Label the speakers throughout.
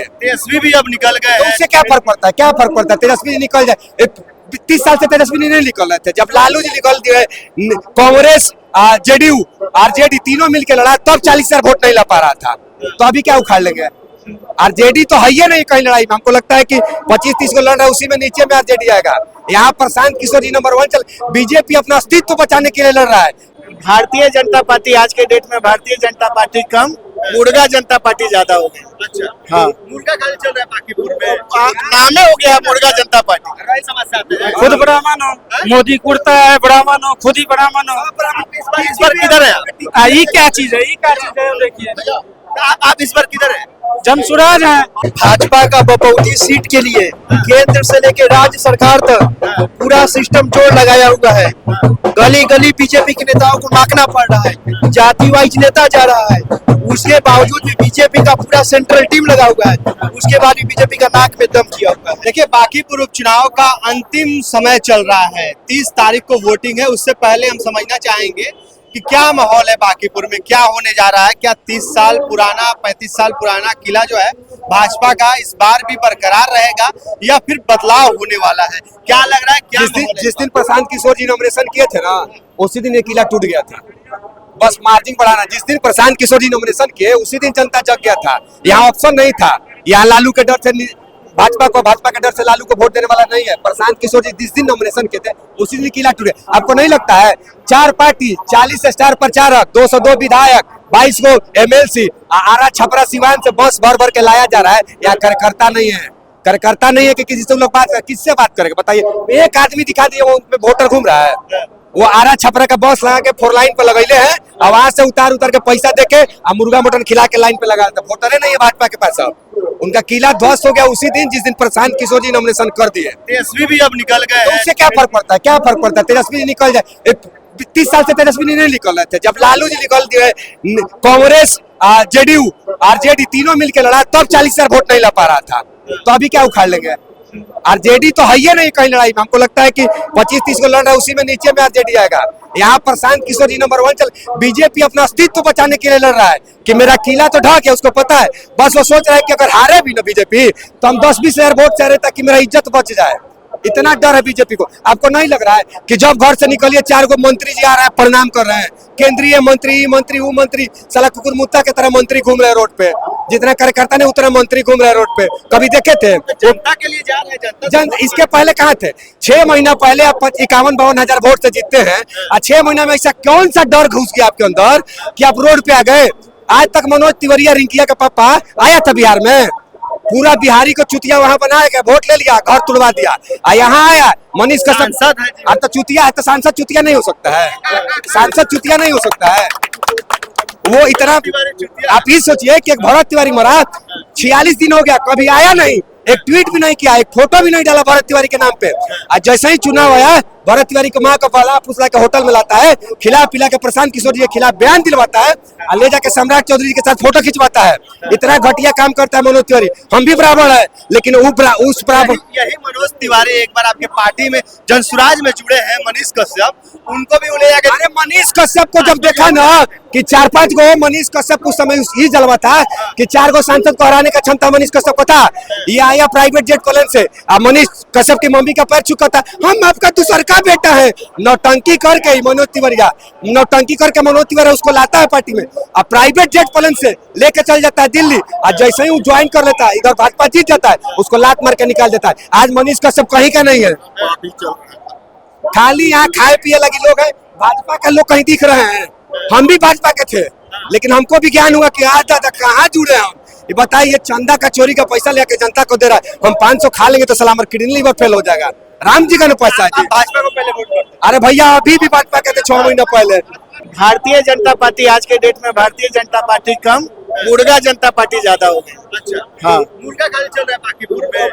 Speaker 1: तेजस्वी भी अब निकल गए
Speaker 2: तो
Speaker 1: हैं।
Speaker 2: उससे क्या फर्क पड़ता है? क्या फर्क पड़ता है? तेजस्वी निकल जाए, 30 साल से तेजस्वी नहीं निकल रहे थे। जब लालू जी निकल दिए, कांग्रेस जेडीयू आरजेडी तीनों मिलकर लड़ा, तब 40,000 वोट नहीं ला पा रहा था। तो अभी क्या उखाड़ लेंगे? आरजेडी तो है ही नहीं कहीं लड़ाई में। हमको लगता है कि 25-30 को लड़ रहा है, उसी में नीचे में आरजेडी आएगा। यहाँ प्रशांत किशोर जी नंबर 1 चल। बीजेपी अपना अस्तित्व बचाने के लिए लड़ रहा है।
Speaker 3: भारतीय जनता पार्टी आज के डेट में भारतीय जनता पार्टी कम, मुर्गा जनता पार्टी ज्यादा हो गई।
Speaker 1: अच्छा
Speaker 3: हाँ।
Speaker 1: मुर्गा खाली चल रहा है बाकीपुर में।
Speaker 3: नामे हो गया मुर्गा जनता पार्टी।
Speaker 1: राय समाज से आते हैं।
Speaker 4: खुद ब्राह्मण हो, मोदी कुर्ता है, ब्राह्मण हो, खुद ही ब्राह्मण हो।
Speaker 1: इस बार किधर है?
Speaker 4: ये क्या चीज है? ये क्या चीज है? देखिए,
Speaker 1: आप इस बार किधर है?
Speaker 4: जनसुराज है।
Speaker 3: भाजपा का बपौती सीट के लिए केंद्र से लेकर राज्य सरकार तक पूरा सिस्टम जोर लगाया हुआ है। गली गली बीजेपी के नेताओं को नाकना पड़ रहा है, जाति वाइज नेता जा रहा है। उसके बावजूद भी बीजेपी का पूरा सेंट्रल टीम लगा हुआ है, उसके बाद भी बीजेपी का नाक में दम किया हुआ है।
Speaker 1: देखिए बाकीपुर उपचुनाव का अंतिम समय चल रहा है। 30 तारीख को वोटिंग है। उससे पहले हम समझना चाहेंगे कि क्या माहौल है बाकीपुर में, क्या होने जा रहा है। क्या 30 साल पुराना 35 साल पुराना किला जो है भाजपा का इस बार भी बरकरार रहेगा या फिर बदलाव होने वाला है? क्या लग रहा है? क्या
Speaker 2: जिस दिन प्रशांत किशोर जी नॉमिनेशन किए थे ना, उसी दिन ये किला टूट गया था। बस मार्जिन बढ़ाना। जिस दिन प्रशांत किशोर जी नॉमिनेशन किए, उसी दिन जनता जग गया था। यहाँ ऑप्शन नहीं था। यहाँ लालू के डर से भाजपा के डर से लालू को वोट देने वाला नहीं है। प्रशांत किशोर जी जिस दिन नॉमिनेशन किए थे, उसी दिन किला टूटे। आपको नहीं लगता है 4 पार्टी, 40 स्टार प्रचारक, 202 विधायक, 22 गो एमएलसी, आरा छपरा सिवान से बस भर भर के लाया जा रहा है? यहाँ कार्यकर्ता नहीं है। कार्यकर्ता नहीं है कि किसी से लोग बात कर, किससे बात करेंगे बताइए? एक आदमी दिखा दिए वो उसमें वोटर घूम रहा है। वो आरा छपरा का बस लगा के 4 लाइन पे लगैले हैं, आवाज से उतार के पैसा देके और मुर्गा मटन खिला के लाइन पे लगा देते। वोटर नहीं है भाजपा के पास। अब उनका किला ध्वस्त हो गया उसी दिन जिस दिन प्रशांत किशोर जी नॉमिनेशन कर दिए।
Speaker 1: तेजस्वी भी अब निकल गए
Speaker 2: तो
Speaker 1: हैं।
Speaker 2: उससे क्या फर्क पड़ता है? क्या फर्क पड़ता है? तेजस्वी निकल जाए, 30 साल से तेजस्वी नहीं निकल रहे थे। जब लालू जी निकल दिए, कांग्रेस जेडीयू आरजेडी तीनों मिलकर लड़ा, तब 40,000 वोट नहीं ला पा रहा था। तो अभी क्या उखाड़ लेंगे? आरजेडी तो है ही नहीं कहीं लड़ाई में। हमको लगता है कि 25-30 को लड़ रहा है, उसी में नीचे में आरजेडी आएगा। यहाँ प्रशांत किशोर जी नंबर 1 चल। बीजेपी अपना अस्तित्व बचाने के लिए लड़ रहा है कि मेरा किला तो ढक है, उसको पता है। बस वो सोच रहा है कि अगर हारे भी ना बीजेपी, तो हम 10-20 हजार वोट चाह रहे ताकि मेरा इज्जत बच जाए। इतना डर है बीजेपी को। आपको नहीं लग रहा है कि जब घर से निकलिए 4 गो मंत्री जी आ रहे हैं, प्रणाम कर रहे हैं, केंद्रीय मंत्री, मंत्री वो मंत्री, साला कुकुर मुत्ता की तरह मंत्री घूम रहे हैं रोड पे। जितना कार्यकर्ता ने उतना मंत्री घूम रहे हैं रोड पे। कभी देखे थे?
Speaker 1: जनता के लिए जा रहे हैं। जनता
Speaker 2: इसके पहले कहाँ थे? 6 महीना पहले आप 51-52 हजार वोट से जीतते हैं, और 6 महीना में ऐसा कौन सा डर घुस गया आपके अंदर कि आप रोड पे आ गए? आज तक मनोज तिवारी रिंकिया का पापा आया था बिहार में, पूरा बिहारी को चुतिया वहां बनाया गया, वोट ले लिया, घर तुड़वा दिया। यहाँ आया मनीष
Speaker 1: सांसद है।
Speaker 2: अब तो चुतिया है, तो सांसद चुतिया नहीं हो सकता है? सांसद चुतिया नहीं हो सकता है वो इतना। आप ही सोचिए कि एक भरत तिवारी मरा, 46 दिन हो गया, कभी आया नहीं, एक ट्वीट भी नहीं किया, एक फोटो भी नहीं डाला भरत तिवारी के नाम पे। आज जैसे ही चुनाव आया, भरत तिवारी को माँ का बड़ा फुसला के होटल में लाता है, खिला पिला के प्रशांत किशोर जी के खिलाफ बयान दिलवाता है, और ले जाके सम्राट चौधरी जी के साथ फोटो खिंचवाता है। इतना घटिया काम करता है मनोज तिवारी। हम भी बराबर है, लेकिन उस बराबर
Speaker 1: यही मनोज तिवारी एक बार आपके पार्टी में जनसुराज में जुड़े हैं, मनीष कश्यप, उनको भी ले जाके।
Speaker 2: अरे मनीष कश्यप को जब देखा ना कि 4-5 गो मनीष कश्यप उस समय ही जलवा था कि 4 गो सांसद को हराने का क्षमता मनीष कश्यप को था। ये आया प्राइवेट जेट प्लेन से, अब मनीष कश्यप की मम्मी का पैर छुका था, हम आपका दूसर का बेटा है। नौटंकी करके मनोज तिवारी उसको लाता है पार्टी में, अब प्राइवेट जेट प्लेन से लेके चल जाता है दिल्ली, और जैसे ही वो ज्वाइन कर लेता है, इधर भाजपा जीत जाता है, उसको लात मार के निकाल देता है। आज मनीष कश्यप कहीं का नहीं है। खाली यहाँ खाए पिए लगे लोग हैं। भाजपा के लोग कहीं दिख रहे हैं? हम भी भाजपा के थे, लेकिन हमको भी ज्ञान हुआ कि आज दादा कहाँ जुड़े हम। ये बताइए, चंदा का चोरी का पैसा लेके जनता को दे रहा है। हम 500 खा लेंगे तो सलामत किडनी लीवर फेल हो जाएगा। राम जी का ना पैसा है जी।
Speaker 1: भाजपा को पहले वोट करते।
Speaker 2: अरे भैया अभी भी भाजपा के थे 6 महीना पहले।
Speaker 3: भारतीय जनता पार्टी आज के डेट में भारतीय जनता पार्टी कम, मुर्गा जनता पार्टी ज्यादा हो गई।
Speaker 1: अच्छा
Speaker 3: हाँ।
Speaker 1: मुर्गा खाली चल रहा है बाकीपुर में।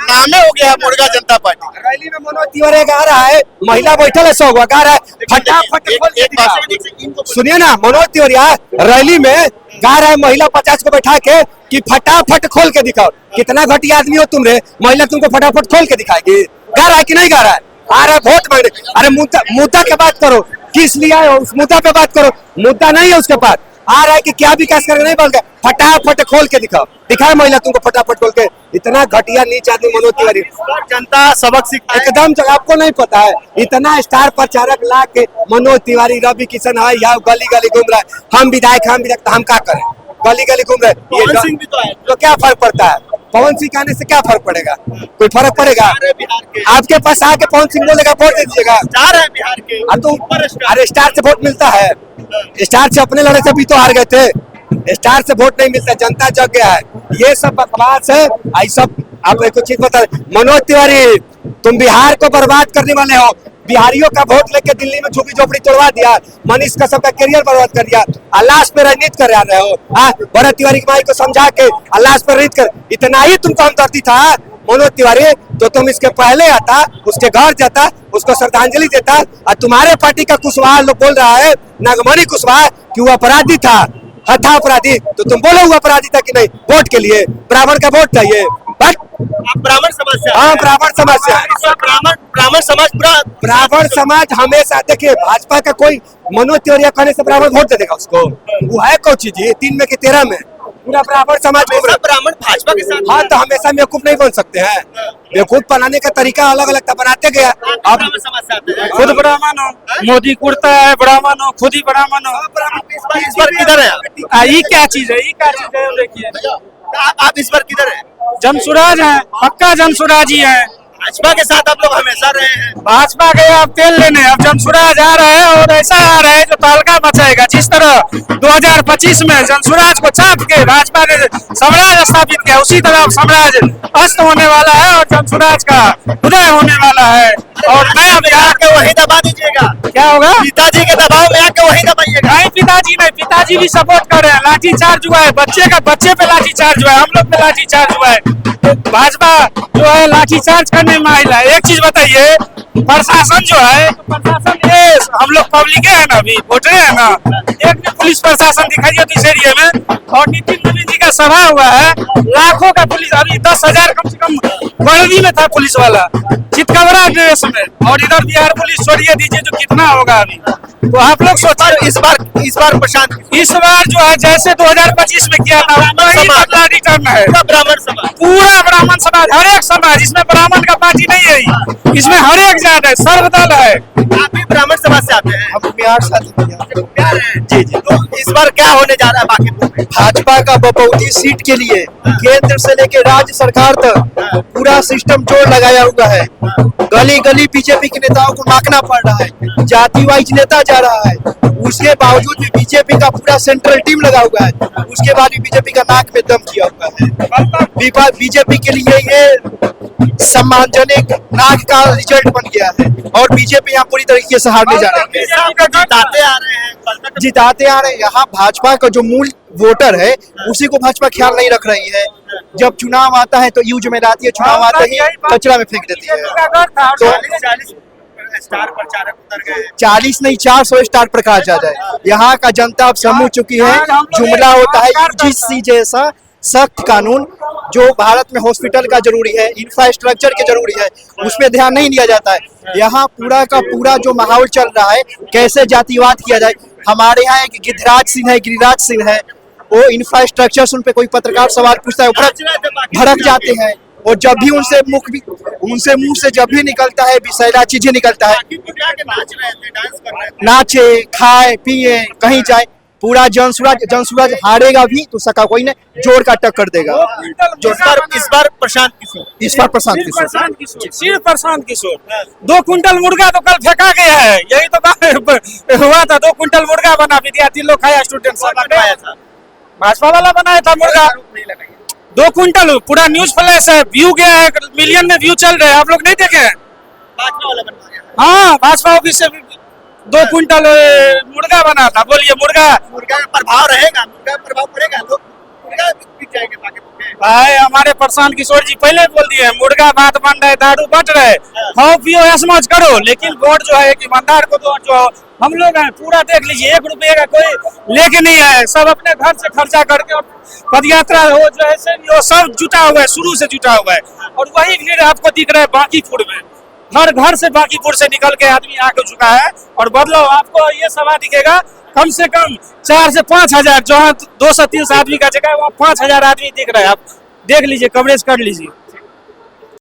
Speaker 3: नामे हो गया मुर्गा जनता पार्टी।
Speaker 2: रैली में मनोज तिवारी गा रहा है, महिला बैठल है, 100 गा रहा है, फटाफट खोल के दिखा। सुनिए ना, मनोज तिवारी रैली में गा रहा है, महिला 50 को बैठा के कि फटाफट खोल के दिखाओ। कितना घटिया आदमी हो तुम रे, महिला तुमको फटाफट खोल के दिखाएगी? गा रहा है कि नहीं गा रहा है? आ रहा है वोट मांगने। अरे मुद्दा के बात करो, किस लिए आए हो उस मुद्दा पे बात करो। मुद्दा नहीं है उसके पास, आ रहा है कि क्या विकास करके नहीं बोल गया, फटाफट खोल के दिखाए महिला तुमको फटाफट खोल के। इतना घटिया नीच आदमी मनोज तिवारी,
Speaker 1: जनता सबक सीखा है।
Speaker 2: एकदम आपको नहीं पता है, इतना स्टार प्रचारक ला के मनोज तिवारी, रवि किशन है यहाँ गली गली घूम रहा है। हम विधायक तो हम क्या करें, गली गली घूम रहे
Speaker 1: पवन सिंह भी तो है।
Speaker 2: तो क्या फर्क पड़ता है? पवन सिंह आने से क्या फर्क पड़ेगा? कोई फर्क पड़ेगा?
Speaker 1: बिहार के
Speaker 2: आपके पास आके पवन सिंह बोलेगा वोट दे दीजिएगा।
Speaker 1: स्टार है बिहार के।
Speaker 2: तो
Speaker 1: सुपरस्टार।
Speaker 2: अरे स्टार से वोट मिलता है, स्टार से अपने लड़े से भी तो हार गए थे, स्टार से वोट नहीं मिलता, जनता जग गया है। ये सब बकवास है। आई सब आप एक चीज बता, मनोज तिवारी तुम बिहार को बर्बाद करने वाले हो। बिहारियों का वोट लेके दिल्ली में झुग्गी झोपड़ी तोड़वा दिया, मनीष का सबका करियर बर्बाद कर दिया, अल्लाह पे राजनीति कर रहे हो। भरत तिवारी की माई को समझा के अल्लाह पे राजनीति कर, इतना ही तुमको हमदर्दी था मनोज तिवारी, तो तुम इसके पहले आता, उसके घर जाता, उसको श्रद्धांजलि देता। और तुम्हारे पार्टी का कुशवाहा लोग बोल रहा है, नागमणि कुशवाहा, कि वो अपराधी था, हथा अपराधी, तो तुम बोलो वो अपराधी था कि नहीं? वोट के लिए ब्राह्मण का वोट चाहिए, बट
Speaker 1: आप ब्राह्मण समाज से।
Speaker 2: हाँ ब्राह्मण समाज से।
Speaker 1: ब्राह्मण समाज पूरा।
Speaker 2: ब्राह्मण समाज हमेशा देखिए, भाजपा का कोई मनोज तिवारी कहने से ब्राह्मण वोट दे देगा उसको? वो है कौन चीज, 3 में कि 13 में पूरा ब्राह्मण समाज में।
Speaker 1: ब्राह्मण भाजपा के साथ।
Speaker 2: हाँ तो हमेशा बेवकूफ नहीं बन सकते हैं, बेवकूफ बनाने का तरीका अलग अलग था, बनाते गया। अब
Speaker 1: ब्राह्मण समाज से आते हैं।
Speaker 4: खुद ब्राह्मण हो, मोदी कुर्ता है ब्राह्मण हो, खुद ही ब्राह्मण हो।
Speaker 1: इस बार किधर है?
Speaker 4: ये क्या चीज है, ये क्या चीज है? देखिए
Speaker 1: आप इस बार किधर है?
Speaker 4: जनसुराज है, पक्का जनसुराज ही है।
Speaker 1: भाजपा के साथ आप लोग हमेशा रहे हैं।
Speaker 4: भाजपा गए अब तेल लेने, अब जनसुराज आ रहा है और ऐसा आ रहा है जो तहलका मचाएगा। जिस तरह 2025 में जनसुराज को चाप के भाजपा ने साम्राज्य स्थापित किया, उसी तरह साम्राज्य अस्त होने वाला है और जनसुराज का उदय होने वाला है। और नया बिहार
Speaker 1: के वही दबा दीजिएगा।
Speaker 4: क्या होगा?
Speaker 1: पिताजी के दबाव में आके वही दबाइएगा।
Speaker 4: नहीं पिताजी नहीं, पिताजी भी सपोर्ट कर रहे हैं। लाठी चार्ज हुआ है, बच्चे पे लाठी चार्ज हुआ है, हम लोग पे लाठी चार्ज हुआ है। भाजपा जो है लाठी चार्ज करने में आई है। एक चीज बताइए, प्रशासन जो है, प्रशासन ये हम लोग पब्लिक है ना, अभी वोट रहे हैं ना, एक भी पुलिस प्रशासन दिखाई दिया तो इस एरिया में। और नितिन नवीन जी का सभा हुआ है, लाखों का पुलिस, अभी 10,000 कम से कम वर्दी में था पुलिस वाला, चितकबरा ड्रेस में। और इधर बिहार पुलिस छोड़िए दीजिए जो कितना होगा अभी। तो आप लोग सोचिए
Speaker 1: इस बार प्रशांत,
Speaker 4: इस बार जो है जैसे 2025 में किया था वही बदला रिटर्न है।
Speaker 1: पूरा ब्राह्मण समाज।
Speaker 4: पूरा ब्राह्मण समाज, हर एक समाज, इसमें ब्राह्मण का पार्टी नहीं है, इसमें हर एक जात है, सर्वदल है।
Speaker 1: आप भी ब्राह्मण समाज से आते हैं।
Speaker 3: हम बिहार से आते हैं।
Speaker 1: प्यार है। जी। तो इस बार क्या होने जा रहा है बांकीपुर में?
Speaker 3: भाजपा का बपौती सीट के लिए केंद्र से लेके राज्य सरकार तक पूरा सिस्टम जोर लगाया हुआ है। गली गली बीजेपी के नेताओं को मांगना पड़ रहा है, जाति वाइज नेता जा रहा है, उसके बावजूद भी बीजेपी का पूरा सेंट्रल टीम लगा हुआ है, उसके बाद भी बीजेपी का नाक में दम किया हुआ है। बीजेपी के लिए ये सम्मानजनक नाक का रिजल्ट बन गया है और बीजेपी यहाँ पूरी तरीके से हारने जा रही है।
Speaker 1: जिताते आ रहे हैं।
Speaker 3: जिताते आ रहे हैं। यहाँ भाजपा का जो मूल वोटर है उसी को भाजपा ख्याल नहीं रख रही है। जब चुनाव आता है तो यूज में लाती है, चुनाव आते ही कचरा में फेंक देती है। तो
Speaker 1: 40 स्टार प्रचारक उतर गए हैं।
Speaker 3: 40 नहीं 400 स्टार प्रकाश आ जाए। यहाँ का जनता अब समझ चुकी है, जुमला होता है यूजीसी जैसा सख्त कानून जो भारत में हॉस्पिटल का जरूरी है, इंफ्रास्ट्रक्चर के जरूरी है, उसमें ध्यान नहीं दिया जाता है। यहाँ पूरा का पूरा जो माहौल चल रहा है, कैसे जातिवाद किया जाए। हमारे यहाँ एक गिरिराज सिंह है, वो इंफ्रास्ट्रक्चर से उन पे कोई पत्रकार सवाल पूछता है, भड़क जाते हैं। और जब भी उनसे मुंह से जब भी निकलता है विषैला चीजें निकलता है,
Speaker 1: नाच रहे थे, डांस कर रहे थे।
Speaker 3: नाचे खाए पिए कहीं जाए, पूरा जनसुराज हारेगा भी तो सका कोई नहीं, जोर का टक्कर देगा।
Speaker 1: इस बार प्रशांत किशोर।
Speaker 3: इस बार प्रशांत किशोर,
Speaker 4: सिर्फ प्रशांत किशोर। 2 कुंटल मुर्गा तो कल फेंका गया है, यही तो हुआ था। 2 कुंटल मुर्गा बना, विद्यार्थी लोग खाया, स्टूडेंट सब
Speaker 1: बनाया था।
Speaker 4: भाजपा वाला बनाया था मुर्गा। 2 कुंटल पूरा न्यूज फ्लैश है, व्यू गया है, मिलियन में व्यू चल रहे हैं। आप लोग नहीं देखे?
Speaker 1: भाजपा वाला बनवाया है।
Speaker 4: हाँ, भाजपा ऑफिस से 2 कुंटल मुर्गा बना था। बोलिए मुर्गा
Speaker 1: का प्रभाव रहेगा, मुर्गा का प्रभाव पड़ेगा, लोग मुर्गा बिक जाएंगे बांकीपुर के।
Speaker 4: भाई हमारे प्रशांत किशोर जी पहले बोल दिए, मुर्गा भात बन रहे, दारू बट रहे, खाओ पियो ऐश मौज करो, लेकिन वोट जो है एक ईमानदार को दो। जो हम लोग हैं पूरा देख लीजिए, 1 रुपये का कोई लेके नहीं आए, सब अपने घर से खर्चा करके। और पद यात्रा हो जो है वो सब जुटा हुआ है, शुरू से जुटा हुआ है। और वही भीड़ आपको दिख रहा है बांकीपुर में, हर घर से बांकीपुर से निकल के आदमी आके चुका है। और बदलाव आपको ये सभा दिखेगा, कम से कम 4 से 5 हजार, जहाँ 200-300 आदमी का जगह है वहाँ 5 हजार आदमी दिख रहा है। आप देख लीजिए, कवरेज कर लीजिए।